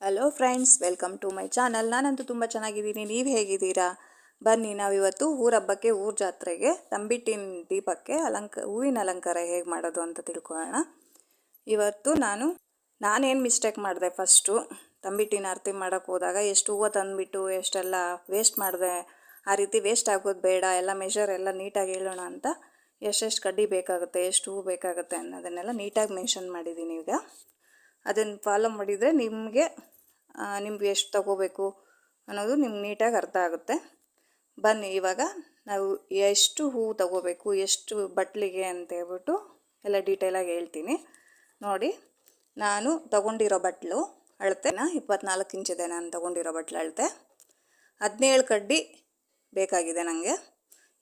Hello friends, welcome to my channel. ನಾನಂತೂ ತುಂಬ ಚೆನ್ನಾಗಿದ್ದೀನಿ. ನೀವು ಹೇಗಿದ್ದೀರಾ? ಬನ್ನಿ, ನಾವಿವತ್ತು ಊರ ಹಬ್ಬಕ್ಕೆ, ಊರ ಜಾತ್ರೆಗೆ ತಂಬಿಟ್ಟಿನ ದೀಪಕ್ಕೆ ಹೂವಿನ ಅಲಂಕಾರ ಹೇಗೆ ಮಾಡೋದು ಅಂತ ತಿಳ್ಕೊಳ್ಳೋಣ. ಇವತ್ತು ನಾನೇನು ಮಿಸ್ಟೇಕ್ ಮಾಡಿದೆ, ಫಸ್ಟು ತಂಬಿಟ್ಟಿನ ಆರತಿ ಮಾಡೋಕ್ಕೆ ಹೋದಾಗ ಎಷ್ಟು ಹೂವು ತಂದುಬಿಟ್ಟು ಎಷ್ಟೆಲ್ಲ ವೇಸ್ಟ್ ಮಾಡಿದೆ. ಆ ರೀತಿ ವೇಸ್ಟ್ ಆಗೋದು ಬೇಡ, ಎಲ್ಲ ಮೆಷರ್ ಎಲ್ಲ ನೀಟಾಗಿ ಹೇಳೋಣ ಅಂತ ಎಷ್ಟೆಷ್ಟು ಕಡ್ಡಿ ಬೇಕಾಗುತ್ತೆ, ಎಷ್ಟು ಹೂವು ಬೇಕಾಗುತ್ತೆ ಅನ್ನೋದನ್ನೆಲ್ಲ ನೀಟಾಗಿ ಮೆನ್ಷನ್ ಮಾಡಿದ್ದೀನಿ. ಈಗ ಅದನ್ನು ಫಾಲೋ ಮಾಡಿದರೆ ನಿಮಗೆ ಎಷ್ಟು ತಗೋಬೇಕು ಅನ್ನೋದು ನಿಮ್ಗೆ ನೀಟಾಗಿ ಅರ್ಥ ಆಗುತ್ತೆ. ಬನ್ನಿ, ಇವಾಗ ನಾವು ಎಷ್ಟು ಹೂವು ತಗೋಬೇಕು, ಎಷ್ಟು ಬಟ್ಲಿಗೆ ಅಂತ ಹೇಳ್ಬಿಟ್ಟು ಎಲ್ಲ ಡೀಟೇಲಾಗಿ ಹೇಳ್ತೀನಿ. ನೋಡಿ, ನಾನು ತಗೊಂಡಿರೋ ಬಟ್ಲು ಅಳತೆನ 24 ಇಂಚಿದೆ. ನಾನು ತಗೊಂಡಿರೋ ಬಟ್ಲು ಅಳತೆ 17 ಕಡ್ಡಿ ಬೇಕಾಗಿದೆ ನನಗೆ.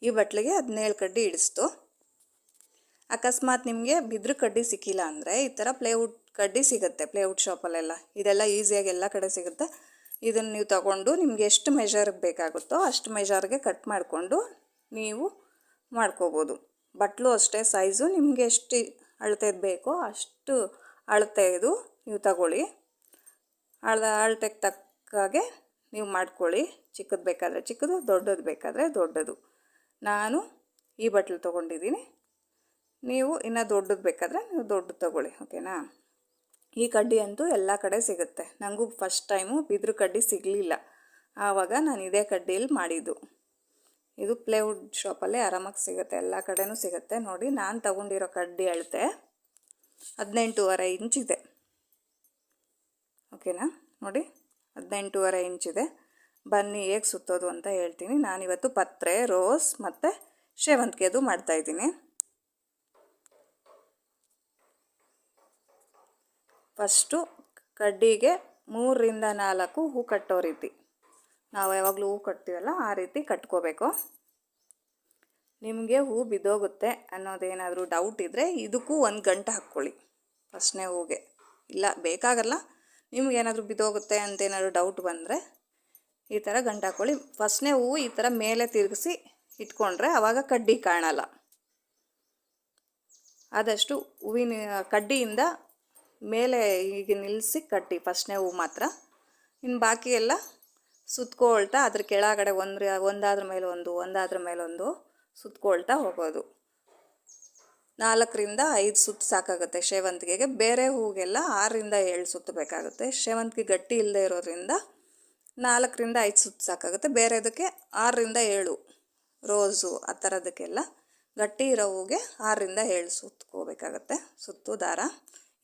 ಈ ಬಟ್ಲಿಗೆ 17 ಕಡ್ಡಿ ಹಿಡಿಸ್ತು. ಅಕಸ್ಮಾತ್ ನಿಮಗೆ ಬಿದ್ರ ಕಡ್ಡಿ ಸಿಕ್ಕಿಲ್ಲ ಅಂದರೆ ಈ ಥರ ಪ್ಲೇವುಡ್ ಕಡ್ಡಿ ಸಿಗುತ್ತೆ, ಪ್ಲೇವುಡ್ ಶಾಪಲ್ಲೆಲ್ಲ. ಇದೆಲ್ಲ ಈಸಿಯಾಗಿ ಎಲ್ಲ ಕಡೆ ಸಿಗುತ್ತೆ. ಇದನ್ನು ನೀವು ತಗೊಂಡು ನಿಮಗೆ ಎಷ್ಟು ಮೆಷರ್ಗೆ ಬೇಕಾಗುತ್ತೋ ಅಷ್ಟು ಮೆಷರ್ಗೆ ಕಟ್ ಮಾಡಿಕೊಂಡು ನೀವು ಮಾಡ್ಕೋಬೋದು. ಬಟ್ಲು ಅಷ್ಟೇ, ಸೈಜು ನಿಮಗೆ ಎಷ್ಟು ಅಳತೆದು ಬೇಕೋ ಅಷ್ಟು ಅಳತೆದು ನೀವು ತಗೊಳ್ಳಿ. ಅಳತೆಗೆ ತಕ್ಕಾಗೆ ನೀವು ಮಾಡ್ಕೊಳ್ಳಿ. ಚಿಕ್ಕದು ಬೇಕಾದರೆ ಚಿಕ್ಕದು, ದೊಡ್ಡದು ಬೇಕಾದರೆ ದೊಡ್ಡದು. ನಾನು ಈ ಬಟ್ಲು ತೊಗೊಂಡಿದ್ದೀನಿ. ನೀವು ಇನ್ನೂ ದೊಡ್ಡದು ಬೇಕಾದರೆ ನೀವು ದೊಡ್ಡದು ತಗೊಳ್ಳಿ, ಓಕೆನಾ? ಈ ಕಡ್ಡಿ ಅಂತೂ ಎಲ್ಲ ಕಡೆ ಸಿಗುತ್ತೆ. ನನಗೂ ಫಸ್ಟ್ ಟೈಮು ಬಿದ್ರ ಕಡ್ಡಿ ಸಿಗಲಿಲ್ಲ. ಆವಾಗ ನಾನು ಇದೇ ಕಡ್ಡಿಯಲ್ಲಿ ಮಾಡಿದ್ದು. ಇದು ಪ್ಲೇವುಡ್ ಶಾಪಲ್ಲೇ ಆರಾಮಾಗಿ ಸಿಗುತ್ತೆ, ಎಲ್ಲ ಕಡೆನೂ ಸಿಗುತ್ತೆ. ನೋಡಿ, ನಾನು ತಗೊಂಡಿರೋ ಕಡ್ಡಿ ಅಳತೆ 18.5 ಇಂಚಿದೆ, ಓಕೆನಾ? ನೋಡಿ, 18.5 ಇಂಚಿದೆ. ಬನ್ನಿ ಹೇಗೆ ಸುತ್ತೋದು ಅಂತ ಹೇಳ್ತೀನಿ. ನಾನಿವತ್ತು ಪತ್ರೆ, ರೋಸ್ ಮತ್ತು ಸೇವಂತಿಗೆದು ಮಾಡ್ತಾಯಿದ್ದೀನಿ. ಫಸ್ಟು ಕಡ್ಡಿಗೆ 3 ರಿಂದ 4 ಹೂ ಕಟ್ಟೋ ರೀತಿ, ನಾವು ಯಾವಾಗಲೂ ಹೂ ಕಟ್ತೀವಲ್ಲ ಆ ರೀತಿ ಕಟ್ಕೋಬೇಕು. ನಿಮಗೆ ಹೂ ಬಿದ್ದೋಗುತ್ತೆ ಅನ್ನೋದೇನಾದರೂ ಡೌಟ್ ಇದ್ದರೆ ಇದಕ್ಕೂ 1 ಗಂಟೆ ಹಾಕ್ಕೊಳ್ಳಿ ಫಸ್ಟ್ನೇ ಹೂಗೆ. ಇಲ್ಲ ಬೇಕಾಗಲ್ಲ, ನಿಮ್ಗೇನಾದರೂ ಬಿದ್ದೋಗುತ್ತೆ ಅಂತೇನಾದರೂ ಡೌಟ್ ಬಂದರೆ ಈ ಥರ ಗಂಟು ಹಾಕ್ಕೊಳ್ಳಿ. ಫಸ್ಟ್ನೇ ಹೂವು ಈ ಥರ ಮೇಲೆ ತಿರುಗಿಸಿ ಇಟ್ಕೊಂಡ್ರೆ ಆವಾಗ ಕಡ್ಡಿ ಕಾಣಲ್ಲ. ಆದಷ್ಟು ಹೂವಿನ ಕಡ್ಡಿಯಿಂದ ಮೇಲೆ ಹೀಗೆ ನಿಲ್ಲಿಸಿ ಕಟ್ಟಿ ಫಸ್ಟ್ನೇ ಹೂವು ಮಾತ್ರ. ಇನ್ನು ಬಾಕಿ ಎಲ್ಲ ಸುತ್ಕೊಳ್ತಾ ಅದ್ರ ಕೆಳಗಡೆ ಒಂದಾದ್ರ ಮೇಲೆ ಒಂದು ಸುತ್ಕೊಳ್ತಾ ಹೋಗೋದು. 4 ರಿಂದ 5 ಸುತ್ತು ಸಾಕಾಗುತ್ತೆ ಸೇವಂತಿಗೆಗೆ. ಬೇರೆ ಹೂಗೆಲ್ಲ 6 ರಿಂದ 7 ಸುತ್ತು ಬೇಕಾಗುತ್ತೆ. ಸೇವಂತಿಗೆ ಗಟ್ಟಿ ಇಲ್ಲದೆ ಇರೋದ್ರಿಂದ 4 ರಿಂದ 5 ಸುತ್ತು ಸಾಕಾಗುತ್ತೆ. ಬೇರೆದಕ್ಕೆ 6 ರಿಂದ 7, ರೋಸು ಆ ಥರದಕ್ಕೆಲ್ಲ ಗಟ್ಟಿ ಇರೋ ಹೂಗೆ 6 ರಿಂದ 7 ಸುತ್ಕೋಬೇಕಾಗತ್ತೆ, ಸುತ್ತು ದಾರ.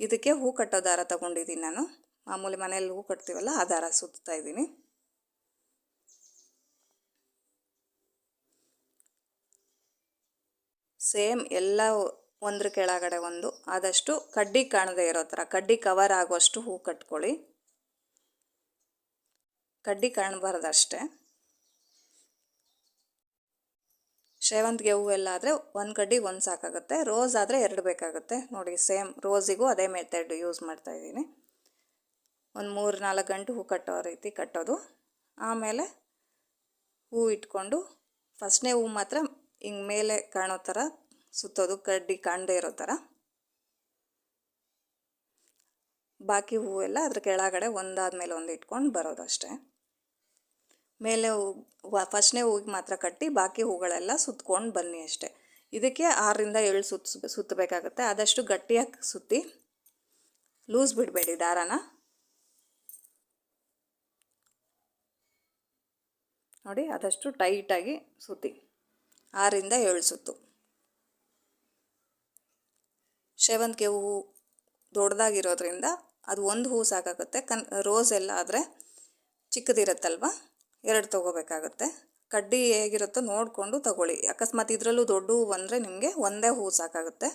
ಇದಕ್ಕೆ ಹೂ ಕಟ್ಟೋ ದಾರ ತೊಗೊಂಡಿದ್ದೀನಿ ನಾನು. ಮಾಮೂಲಿ ಮನೆಯಲ್ಲಿ ಹೂ ಕಟ್ತೀವಲ್ಲ ಆ ದಾರ ಸುತ್ತಾ ಇದ್ದೀನಿ. ಸೇಮ್ ಎಲ್ಲ ಒಂದ್ರ ಕೆಳಗಡೆ ಒಂದು, ಆದಷ್ಟು ಕಡ್ಡಿ ಕಾಣದೇ ಇರೋ ಥರ, ಕಡ್ಡಿ ಕವರ್ ಆಗೋಷ್ಟು ಹೂ ಕಟ್ಕೊಳ್ಳಿ. ಕಡ್ಡಿ ಕಾಣಬಾರ್ದಷ್ಟೇ. ಸೇವಂತಿಗೆ ಹೂವೆಲ್ಲ ಆದರೆ 1 ಕಡ್ಡಿ 1 ಸಾಕಾಗುತ್ತೆ. ರೋಸ್ ಆದರೆ 2 ಬೇಕಾಗುತ್ತೆ. ನೋಡಿ, ಸೇಮ್ ರೋಸಿಗೂ ಅದೇ ಮೆಥಡ್ ಯೂಸ್ ಮಾಡ್ತಾಯಿದ್ದೀನಿ. ಒಂದು 3-4 ಗಂಟು ಹೂ ಕಟ್ಟೋ ರೀತಿ ಕಟ್ಟೋದು. ಆಮೇಲೆ ಹೂ ಇಟ್ಕೊಂಡು ಫಸ್ಟ್ನೇ ಹೂ ಮಾತ್ರ ಹಿಂಗೆ ಮೇಲೆ ಕಾಣೋ ಥರ ಸುತ್ತೋದು, ಕಡ್ಡಿ ಕಾಣದೇ ಇರೋ ಥರ. ಬಾಕಿ ಹೂವೆಲ್ಲ ಅದ್ರ ಕೆಳಗಡೆ ಒಂದಾದ್ಮೇಲೆ ಒಂದು ಇಟ್ಕೊಂಡು ಬರೋದು ಅಷ್ಟೇ. ಮೇಲೆ ಫಸ್ಟ್ನೇ ಹೂವಿಗೆ ಮಾತ್ರ ಕಟ್ಟಿ ಬಾಕಿ ಹೂಗಳೆಲ್ಲ ಸುತ್ಕೊಂಡು ಬನ್ನಿ ಅಷ್ಟೇ. ಇದಕ್ಕೆ 6 ರಿಂದ 7 ಸುತ್ತಬೇಕಾಗುತ್ತೆ. ಆದಷ್ಟು ಗಟ್ಟಿಯಾಗಿ ಸುತ್ತಿ, ಲೂಸ್ ಬಿಡಬೇಡಿ ದಾರಾನ. ನೋಡಿ, ಆದಷ್ಟು ಟೈಟಾಗಿ ಸುತ್ತಿ 6 ರಿಂದ 7 ಸುತ್ತು. ಸೇವಂತಿಗೆ ಹೂವು ದೊಡ್ಡದಾಗಿರೋದ್ರಿಂದ ಅದು 1 ಹೂವು ಸಾಕಾಗುತ್ತೆ. ರೋಸ್ ಎಲ್ಲ ಆದರೆ ಚಿಕ್ಕದಿರುತ್ತಲ್ವ, 2 ತೊಗೋಬೇಕಾಗುತ್ತೆ. ಕಡ್ಡಿ ಹೇಗಿರುತ್ತೋ ನೋಡಿಕೊಂಡು ತಗೊಳ್ಳಿ. ಅಕಸ್ಮಾತ್ ಇದರಲ್ಲೂ ದೊಡ್ಡ ಹೂವು ಬಂದರೆ ನಿಮಗೆ 1 ಹೂವು ಸಾಕಾಗುತ್ತೆ.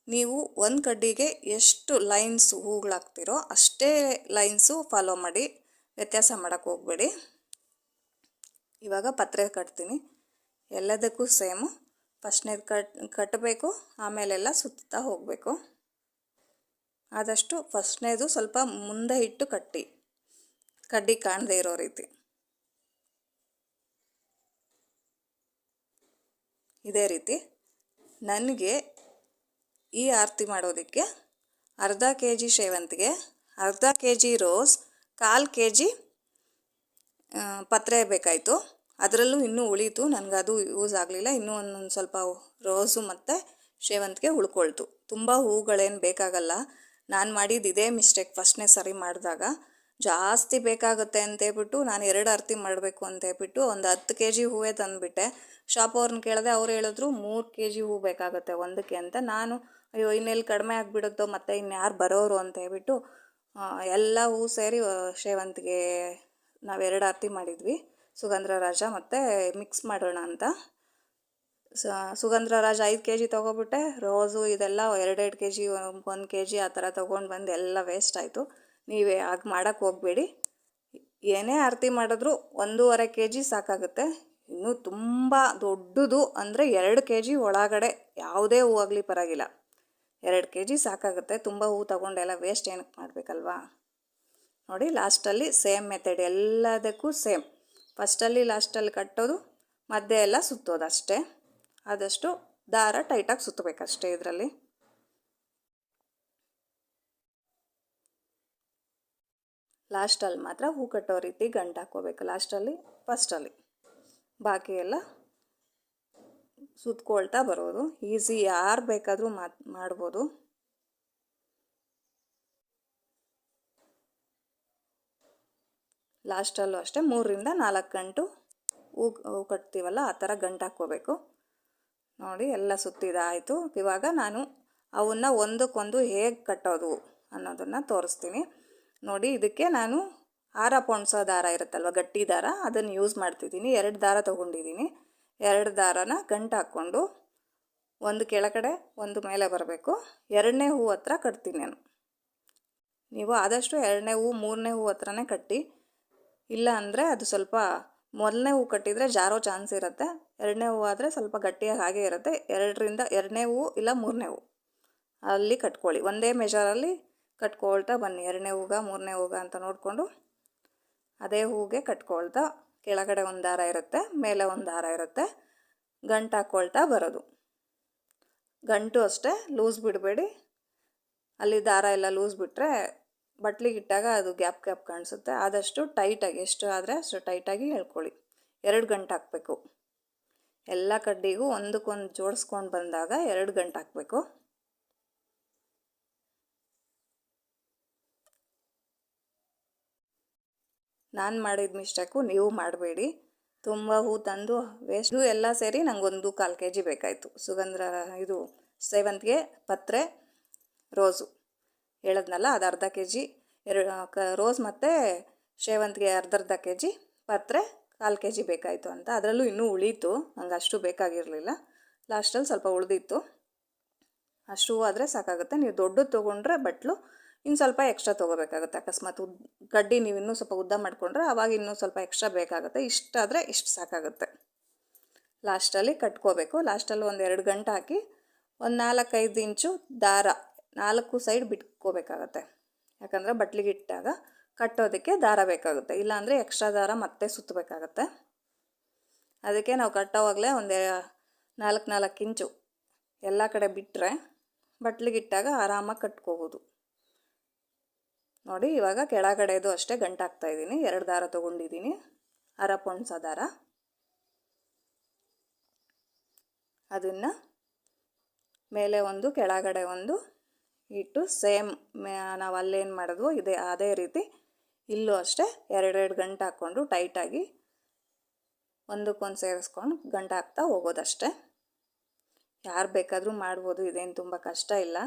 ನೀವು 1 ಕಡ್ಡಿಗೆ ಎಷ್ಟು ಲೈನ್ಸ್ ಹೂಗಳಾಗ್ತಿರೋ ಅಷ್ಟೇ ಲೈನ್ಸು ಫಾಲೋ ಮಾಡಿ, ವ್ಯತ್ಯಾಸ ಮಾಡೋಕ್ಕೆ ಹೋಗಬೇಡಿ. ಇವಾಗ ಪತ್ರೆ ಕಟ್ತೀನಿ. ಎಲ್ಲದಕ್ಕೂ ಸೇಮು, ಫಸ್ಟ್ನೇದು ಕಟ್ಟಬೇಕು, ಆಮೇಲೆಲ್ಲ ಸುತ್ತಾ ಹೋಗಬೇಕು. ಆದಷ್ಟು ಫಸ್ಟ್ನೇದು ಸ್ವಲ್ಪ ಮುಂದೆ ಇಟ್ಟು ಕಟ್ಟಿ, ಕಡ್ಡಿ ಕಾಣದೇ ಇರೋ ರೀತಿ. ಇದೇ ರೀತಿ ನನಗೆ ಈ ಆರತಿ ಮಾಡೋದಕ್ಕೆ ಅರ್ಧ kg ಸೇವಂತಿಗೆ, ಅರ್ಧ K G rose, 1/4 K G ಪತ್ರೆ ಬೇಕಾಯಿತು. ಅದರಲ್ಲೂ ಇನ್ನೂ ಉಳೀತು, ನನಗದು ಯೂಸ್ ಆಗಲಿಲ್ಲ. ಇನ್ನೂ ಒಂದೊಂದು ಸ್ವಲ್ಪ ರೋಸು ಮತ್ತು ಸೇವಂತಿಗೆ ಉಳ್ಕೊಳ್ತು. ತುಂಬ ಹೂಗಳೇನು ಬೇಕಾಗಲ್ಲ. ನಾನು ಮಾಡಿದ್ದು ಇದೇ ಮಿಸ್ಟೇಕ್ ಫಸ್ಟ್ನೇ ಸರಿ ಮಾಡಿದಾಗ. ಜಾಸ್ತಿ ಬೇಕಾಗುತ್ತೆ ಅಂತೇಳ್ಬಿಟ್ಟು ನಾನು 2 ಆರತಿ ಮಾಡಬೇಕು ಅಂತೇಳ್ಬಿಟ್ಟು ಒಂದು 10 ಕೆ ಜಿ ಹೂವೇ ತಂದುಬಿಟ್ಟೆ. ಶಾಪ್ ಅವ್ರನ್ನ ಕೇಳಿದೆ, ಅವ್ರು ಹೇಳಿದ್ರು 3 ಕೆ ಜಿ ಹೂ ಬೇಕಾಗುತ್ತೆ ಒಂದಕ್ಕೆ ಅಂತ. ನಾನು ಅಯ್ಯೋ ಇನ್ನೆಲ್ಲಿ ಕಡಿಮೆ ಆಗಿಬಿಡುತ್ತೋ ಮತ್ತು ಇನ್ಯಾರು ಬರೋರು ಅಂತ ಹೇಳ್ಬಿಟ್ಟು ಎಲ್ಲ ಹೂ ಸೇರಿ ಸೇವಂತಿಗೆ ನಾವು 2 ಆರತಿ ಮಾಡಿದ್ವಿ. ಸುಗಂಧರಾಜ ಮತ್ತು ಮಿಕ್ಸ್ ಮಾಡೋಣ ಅಂತ ಸುಗಂಧರಾಜ 5 ಕೆ ಜಿ ತೊಗೊಬಿಟ್ಟೆ. ರೋಸು ಇದೆಲ್ಲ 2 ಕೆ ಜಿ 1 ಕೆ ಜಿ ಆ ಥರ ತೊಗೊಂಡು ಬಂದು ಎಲ್ಲ ವೇಸ್ಟ್ ಆಯಿತು. ನೀವೇ ಹಾಗೆ ಮಾಡೋಕ್ಕೆ ಹೋಗಬೇಡಿ. ಏನೇ ಆರತಿ ಮಾಡಿದ್ರೂ 1.5 ಕೆ ಜಿ ಸಾಕಾಗುತ್ತೆ. ಇನ್ನೂ ತುಂಬ ದೊಡ್ಡದು ಅಂದರೆ 2 ಕೆ ಜಿ ಒಳಗಡೆ ಯಾವುದೇ ಹೂ ಆಗಲಿ ಪರವಾಗಿಲ್ಲ, 2 ಕೆ ಜಿ ಸಾಕಾಗುತ್ತೆ. ತುಂಬ ಹೂ ತೊಗೊಂಡೆಲ್ಲ ವೇಸ್ಟ್ ಏನಕ್ಕೆ ಮಾಡಬೇಕಲ್ವಾ. ನೋಡಿ, ಲಾಸ್ಟಲ್ಲಿ ಸೇಮ್ ಮೆಥಡ್, ಎಲ್ಲದಕ್ಕೂ ಸೇಮ್. ಫಸ್ಟಲ್ಲಿ ಲಾಸ್ಟಲ್ಲಿ ಕಟ್ಟೋದು, ಮಧ್ಯೆ ಎಲ್ಲ ಸುತ್ತೋದು ಅಷ್ಟೇ. ಆದಷ್ಟು ದಾರ ಟೈಟಾಗಿ ಸುತ್ತಬೇಕಷ್ಟೇ. ಇದರಲ್ಲಿ ಲಾಸ್ಟಲ್ಲಿ ಮಾತ್ರ ಹೂ ಕಟ್ಟೋ ರೀತಿ ಗಂಟು ಹಾಕ್ಕೋಬೇಕು. ಲಾಸ್ಟಲ್ಲಿ ಫಸ್ಟಲ್ಲಿ ಬಾಕಿ ಎಲ್ಲ ಸುತ್ಕೊಳ್ತಾ ಬರೋದು. ಈಸಿ, ಯಾರು ಬೇಕಾದರೂ ಮಾಡ್ಬೋದು. ಲಾಸ್ಟಲ್ಲೂ ಅಷ್ಟೇ 3ರಿಂದ 4 ಗಂಟು ಹೂ ಕಟ್ತೀವಲ್ಲ ಆ ಥರ ಗಂಟು ಹಾಕ್ಕೋಬೇಕು. ನೋಡಿ, ಎಲ್ಲ ಸುತ್ತಿದಾಯಿತು. ಇವಾಗ ನಾನು ಅವನ್ನ ಒಂದಕ್ಕೊಂದು ಹೇಗೆ ಕಟ್ಟೋದು ಅನ್ನೋದನ್ನು ತೋರಿಸ್ತೀನಿ. ನೋಡಿ, ಇದಕ್ಕೆ ನಾನು ಹಾರ ಪೊಣ್ಸೋ ದಾರ ಇರುತ್ತಲ್ವ, ಗಟ್ಟಿ ದಾರ, ಅದನ್ನು ಯೂಸ್ ಮಾಡ್ತಿದ್ದೀನಿ. 2 ದಾರ ತೊಗೊಂಡಿದ್ದೀನಿ. 2 ದಾರನ ಗಂಟು ಹಾಕ್ಕೊಂಡು ಒಂದು ಕೆಳಗಡೆ ಒಂದು ಮೇಲೆ ಬರಬೇಕು. 2ನೇ ಹೂ ಹತ್ರ ಕಟ್ತೀನಿ ನಾನು. ನೀವು ಆದಷ್ಟು 2ನೇ ಹೂ 3ನೇ ಹೂ ಹತ್ರನೇ ಕಟ್ಟಿ. ಇಲ್ಲ ಅಂದರೆ ಅದು ಸ್ವಲ್ಪ ಮೊದಲನೇ ಹೂ ಕಟ್ಟಿದರೆ ಜಾರೋ ಚಾನ್ಸ್ ಇರುತ್ತೆ. 2ನೇ ಹೂ ಆದರೆ ಸ್ವಲ್ಪ ಗಟ್ಟಿಯಾಗಿ ಹಾಗೇ ಇರುತ್ತೆ. 2ನೇ ಹೂ ಇಲ್ಲ 3ನೇ ಹೂ ಅಲ್ಲಿ ಕಟ್ಕೊಳ್ಳಿ. ಒಂದೇ ಮೆಜರಲ್ಲಿ ಕಟ್ಕೊಳ್ತಾ ಬನ್ನಿ. 2ನೇ ಹೂಗ 3ನೇ ಹೂಗ ಅಂತ ನೋಡಿಕೊಂಡು ಅದೇ ಹೂಗೆ ಕಟ್ಕೊಳ್ತಾ, ಕೆಳಗಡೆ ಒಂದು ದಾರ ಇರುತ್ತೆ, ಮೇಲೆ ಒಂದು ದಾರ ಇರುತ್ತೆ, ಗಂಟು ಹಾಕ್ಕೊಳ್ತಾ ಬರೋದು. ಗಂಟು ಅಷ್ಟೇ ಲೂಸ್ ಬಿಡಬೇಡಿ. ಅಲ್ಲಿ ದಾರ ಎಲ್ಲ ಲೂಸ್ ಬಿಟ್ಟರೆ ಬಟ್ಲಿಗಿಟ್ಟಾಗ ಅದು ಗ್ಯಾಪ್ ಕಾಣಿಸುತ್ತೆ. ಆದಷ್ಟು ಟೈಟಾಗಿ, ಎಷ್ಟು ಆದರೆ ಅಷ್ಟು ಟೈಟಾಗಿ ಎಳ್ಕೊಳ್ಳಿ. 2 ಗಂಟು ಹಾಕಬೇಕು. ಎಲ್ಲ ಕಡ್ಡಿಗೂ ಒಂದಕ್ಕೊಂದು ಜೋಡಿಸ್ಕೊಂಡು ಬಂದಾಗ 2 ಗಂಟು ಹಾಕಬೇಕು. ನಾನು ಮಾಡಿದ ಮಿಸ್ಟೇಕು ನೀವು ಮಾಡಬೇಡಿ. ತುಂಬ ಹೂ ತಂದು ವೇಸ್ಟ್. ಇದು ಎಲ್ಲ ಸೇರಿ ನನಗೊಂದು 1/4 ಕೆ ಜಿ ಬೇಕಾಯಿತು. ಇದು ಸೇವಂತಿಗೆ, ಪತ್ರೆ, ರೋಸು ಹೇಳಿದ್ನಲ್ಲ, ಅದು ಅರ್ಧ ಕೆ ಜಿ. ರೋಸ್ ಮತ್ತು ಸೇವಂತಿಗೆ ಅರ್ಧ ಕೆ ಜಿ, ಪತ್ರೆ 1/4 ಕೆ ಜಿ ಬೇಕಾಯಿತು ಅಂತ. ಅದರಲ್ಲೂ ಇನ್ನೂ ಉಳೀತು, ನಂಗೆ ಅಷ್ಟು ಬೇಕಾಗಿರಲಿಲ್ಲ. ಲಾಸ್ಟಲ್ಲಿ ಸ್ವಲ್ಪ ಉಳಿದಿತ್ತು. ಅಷ್ಟು ಹೂ ಆದರೆ ಸಾಕಾಗುತ್ತೆ. ನೀವು ದೊಡ್ಡದು ತೊಗೊಂಡ್ರೆ ಬಟ್ಲು ಇನ್ನು ಸ್ವಲ್ಪ ಎಕ್ಸ್ಟ್ರಾ ತೊಗೋಬೇಕಾಗುತ್ತೆ. ಅಕಸ್ಮಾತ್ ಕಡ್ಡಿ ನೀವು ಇನ್ನೂ ಸ್ವಲ್ಪ ಉದ್ದ ಮಾಡಿಕೊಂಡ್ರೆ ಆವಾಗ ಇನ್ನೂ ಸ್ವಲ್ಪ ಎಕ್ಸ್ಟ್ರಾ ಬೇಕಾಗುತ್ತೆ. ಇಷ್ಟಾದರೆ ಇಷ್ಟು ಸಾಕಾಗುತ್ತೆ. ಲಾಸ್ಟಲ್ಲಿ ಕಟ್ಕೋಬೇಕು. ಲಾಸ್ಟಲ್ಲಿ ಒಂದು 2 ಗಂಟು ಹಾಕಿ ಒಂದು 4-5 ಇಂಚು ದಾರ 4 ಸೈಡ್ ಬಿಟ್ಕೋಬೇಕಾಗತ್ತೆ. ಯಾಕಂದರೆ ಬಟ್ಲಿಗೆ ಇಟ್ಟಾಗ ಕಟ್ಟೋದಕ್ಕೆ ದಾರ ಬೇಕಾಗುತ್ತೆ. ಇಲ್ಲಾಂದರೆ ಎಕ್ಸ್ಟ್ರಾ ದಾರ ಮತ್ತೆ ಸುತ್ತಬೇಕಾಗತ್ತೆ. ಅದಕ್ಕೆ ನಾವು ಕಟ್ಟೋವಾಗಲೇ ಒಂದು 4 ಇಂಚು ಎಲ್ಲ ಕಡೆ ಬಿಟ್ಟರೆ ಬಟ್ಲಿಗಿಟ್ಟಾಗ ಆರಾಮಾಗಿ ಕಟ್ಕೋಬೋದು. ನೋಡಿ, ಇವಾಗ ಕೆಳಗಡೆದು ಅಷ್ಟೇ ಗಂಟು ಹಾಕ್ತಾಯಿದ್ದೀನಿ. 2 ದಾರ ತೊಗೊಂಡಿದ್ದೀನಿ, ಹಾರ ಪೊಣ್ಸೋ ದಾರ. ಅದನ್ನು ಮೇಲೆ ಒಂದು ಕೆಳಗಡೆ ಒಂದು ಇಟ್ಟು ಸೇಮ್ ನಾವು ಅಲ್ಲೇನು ಮಾಡಿದ್ವೋ ಅದೇ ರೀತಿ ಇಲ್ಲೂ ಅಷ್ಟೇ 2 ಗಂಟು ಹಾಕ್ಕೊಂಡು ಟೈಟಾಗಿ ಒಂದಕ್ಕೊಂದು ಸೇರಿಸ್ಕೊಂಡು ಗಂಟು ಹಾಕ್ತಾ ಹೋಗೋದಷ್ಟೇ. ಯಾರು ಬೇಕಾದರೂ ಮಾಡ್ಬೋದು, ಇದೇನು ತುಂಬ ಕಷ್ಟ ಇಲ್ಲ.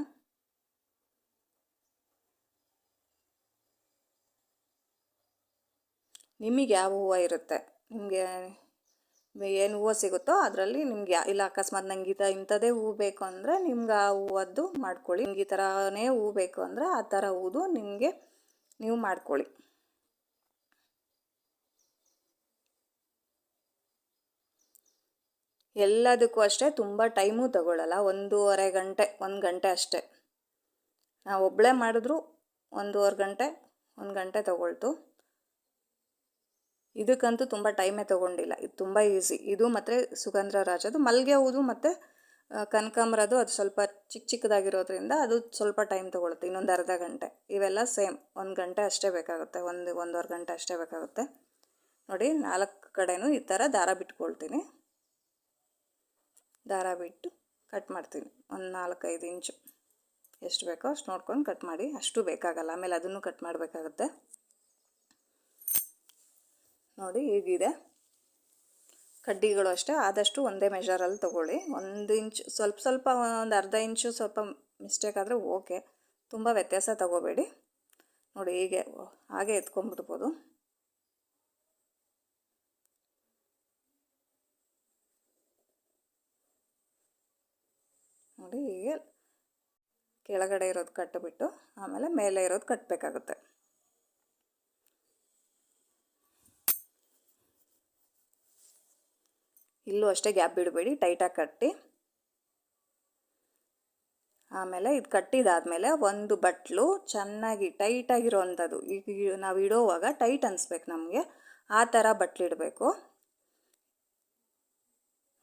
ನಿಮಗೆ ಯಾವ ಹೂವು ಇರುತ್ತೆ, ನಿಮಗೆ ಏನು ಹೂವು ಸಿಗುತ್ತೋ ಅದರಲ್ಲಿ ನಿಮ್ಗೆ ಇಲ್ಲ ಅಕಸ್ಮಾತ್ ನಂಗೆ ಇಂಥದ್ದೇ ಹೂವು ಬೇಕು ಅಂದರೆ ನಿಮ್ಗೆ ಆ ಹೂವದ್ದು ಮಾಡ್ಕೊಳ್ಳಿ. ನಿಮ್ಗೆ ಈ ಥರನೇ ಹೂವು ಬೇಕು ಅಂದರೆ ಆ ಥರ ಹೂವು ನಿಮಗೆ ನೀವು ಮಾಡ್ಕೊಳ್ಳಿ. ಎಲ್ಲದಕ್ಕೂ ಅಷ್ಟೇ ತುಂಬ ಟೈಮು ತಗೊಳ್ಳಲ್ಲ. 1.5 ಗಂಟೆ 1 ಗಂಟೆ ಅಷ್ಟೇ. ನಾವು ಒಬ್ಬಳೇ ಮಾಡಿದ್ರು 1.5 ಗಂಟೆ 1 ಗಂಟೆ ತಗೊಳ್ತು. ಇದಕ್ಕಂತೂ ತುಂಬ ಟೈಮೇ ತೊಗೊಂಡಿಲ್ಲ. ಇದು ತುಂಬ ಈಸಿ. ಇದು ಮತ್ತು ಸುಗಂಧರಾಜದು ಮಲ್ಲಿಗೆ ಹೂವು ಮತ್ತು ಕನಕಾಂಬರದು ಅದು ಸ್ವಲ್ಪ ಚಿಕ್ಕದಾಗಿರೋದ್ರಿಂದ ಅದು ಸ್ವಲ್ಪ ಟೈಮ್ ತೊಗೊಳುತ್ತೆ, ಇನ್ನೊಂದು ಅರ್ಧ ಗಂಟೆ. ಇವೆಲ್ಲ ಸೇಮ್ 1 ಗಂಟೆ ಅಷ್ಟೇ ಬೇಕಾಗುತ್ತೆ, ಒಂದೂವರೆ ಗಂಟೆ ಅಷ್ಟೇ ಬೇಕಾಗುತ್ತೆ. ನೋಡಿ 4 ಕಡೆನೂ ಈ ಥರ ದಾರ ಬಿಟ್ಕೊಳ್ತೀನಿ. ದಾರ ಬಿಟ್ಟು ಕಟ್ ಮಾಡ್ತೀನಿ. ಒಂದು 4-5 ಇಂಚು ಎಷ್ಟು ಬೇಕೋ ಅಷ್ಟು ನೋಡ್ಕೊಂಡು ಕಟ್ ಮಾಡಿ. ಅಷ್ಟು ಬೇಕಾಗಲ್ಲ, ಆಮೇಲೆ ಅದನ್ನು ಕಟ್ ಮಾಡಬೇಕಾಗುತ್ತೆ. ನೋಡಿ ಹೀಗಿದೆ. ಕಡ್ಡಿಗಳು ಅಷ್ಟೇ ಆದಷ್ಟು ಒಂದೇ ಮೆಷರಲ್ಲಿ ತೊಗೊಳ್ಳಿ. 1 ಇಂಚು ಸ್ವಲ್ಪ ಒಂದು ಅರ್ಧ ಇಂಚು ಸ್ವಲ್ಪ ಮಿಸ್ಟೇಕ್ ಆದರೆ ಓಕೆ, ತುಂಬ ವ್ಯತ್ಯಾಸ ತಗೋಬೇಡಿ. ನೋಡಿ ಹೀಗೆ ಹಾಗೆ ಎತ್ಕೊಂಡ್ಬಿಡ್ಬೋದು. ನೋಡಿ ಹೀಗೆ ಕೆಳಗಡೆ ಇರೋದು ಕಟ್ಟಿಬಿಟ್ಟು ಆಮೇಲೆ ಮೇಲೆ ಇರೋದು ಕಟ್ಟಬೇಕಾಗುತ್ತೆ. ಇಲ್ಲೂ ಅಷ್ಟೇ ಗ್ಯಾಪ್ ಬಿಡಬೇಡಿ, ಟೈಟಾಗಿ ಕಟ್ಟಿ. ಆಮೇಲೆ ಇದು ಕಟ್ಟಿದಾದಮೇಲೆ ಒಂದು ಬಟ್ಲು ಚೆನ್ನಾಗಿ ಟೈಟಾಗಿರೋವಂಥದ್ದು, ಈಗ ನಾವು ಇಡೋವಾಗ ಟೈಟ್ ಅನಿಸ್ಬೇಕು ನಮಗೆ, ಆ ಥರ ಬಟ್ಲಿಡಬೇಕು.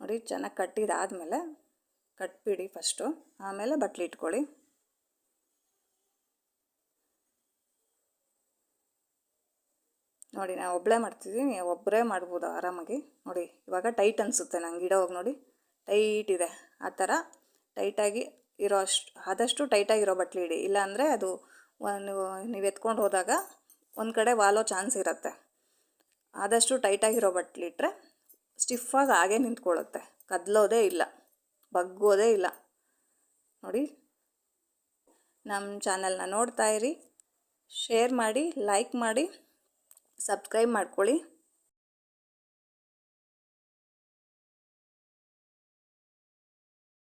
ನೋಡಿ ಚೆನ್ನಾಗಿ ಕಟ್ಟಿದಾದಮೇಲೆ ಕಟ್ಬಿಡಿ ಫಸ್ಟು, ಆಮೇಲೆ ಬಟ್ಲಿಟ್ಕೊಳ್ಳಿ. ನೋಡಿ ನಾನು ಒಬ್ಬಳೇ ಮಾಡ್ತಿದ್ದೀನಿ, ಒಬ್ಬರೇ ಮಾಡ್ಬೋದು ಆರಾಮಾಗಿ. ನೋಡಿ ಇವಾಗ ಟೈಟ್ ಅನಿಸುತ್ತೆ ನಂಗೆ ಇಡೋವಾಗ, ನೋಡಿ ಟೈಟ್ ಇದೆ. ಆ ಥರ ಟೈಟಾಗಿ ಆದಷ್ಟು ಟೈಟಾಗಿರೋ ಬಟ್ಲಿ ಇಡಿ, ಇಲ್ಲಾಂದರೆ ಅದು ನೀವು ಎತ್ಕೊಂಡು ಹೋದಾಗ ಒಂದು ಕಡೆ ವಾಲೋ ಚಾನ್ಸ್ ಇರುತ್ತೆ. ಆದಷ್ಟು ಟೈಟಾಗಿರೋ ಬಟ್ಲಿಟ್ರೆ ಸ್ಟಿಫಾಗಿ ಹಾಗೆ ನಿಂತ್ಕೊಳ್ಳುತ್ತೆ, ಕದಲೋದೇ ಇಲ್ಲ, ಬಗ್ಗೋದೇ ಇಲ್ಲ. ನೋಡಿ ನಮ್ಮ ಚಾನಲ್ನ ನೋಡ್ತಾ ಇರಿ, ಶೇರ್ ಮಾಡಿ, ಲೈಕ್ ಮಾಡಿ, ಸಬ್ಸ್ಕ್ರೈಬ್ ಮಾಡ್ಕೊಳ್ಳಿ.